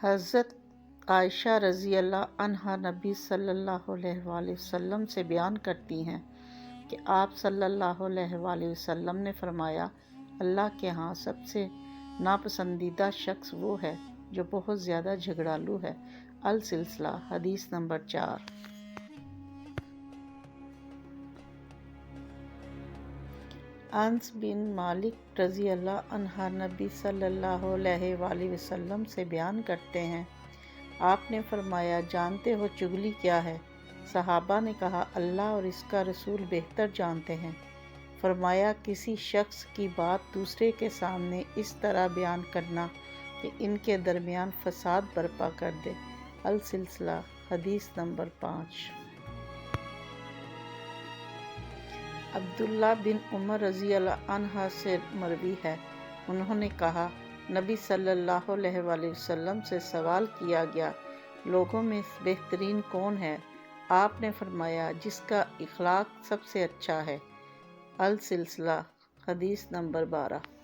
حضرت عائشہ رضی اللہ عنہا نبی صلی اللہ علیہ وآلہ وسلم سے بیان کرتی ہیں کہ آپ صلی اللہ علیہ وآلہ وسلم نے فرمایا، اللہ کے ہاں سب سے ناپسندیدہ شخص وہ ہے جو بہت زیادہ جھگڑالو ہے۔ السلسلہ، حدیث نمبر 4۔ انس بن مالک رضی اللہ عنہ نبی صلی اللہ علیہ وآلہ وسلم سے بیان کرتے ہیں، آپ نے فرمایا، جانتے ہو چغلی کیا ہے؟ صحابہ نے کہا، اللہ اور اس کا رسول بہتر جانتے ہیں۔ فرمایا، کسی شخص کی بات دوسرے کے سامنے اس طرح بیان کرنا کہ ان کے درمیان فساد برپا کر دے۔ السلسلہ، حدیث نمبر 5۔ عبداللہ بن عمر رضی اللہ عنہ سے مروی ہے، انہوں نے کہا، نبی صلی اللہ علیہ وآلہ وسلم سے سوال کیا گیا، لوگوں میں بہترین کون ہے؟ آپ نے فرمایا، جس کا اخلاق سب سے اچھا ہے۔ السلسلہ، حدیث نمبر 12۔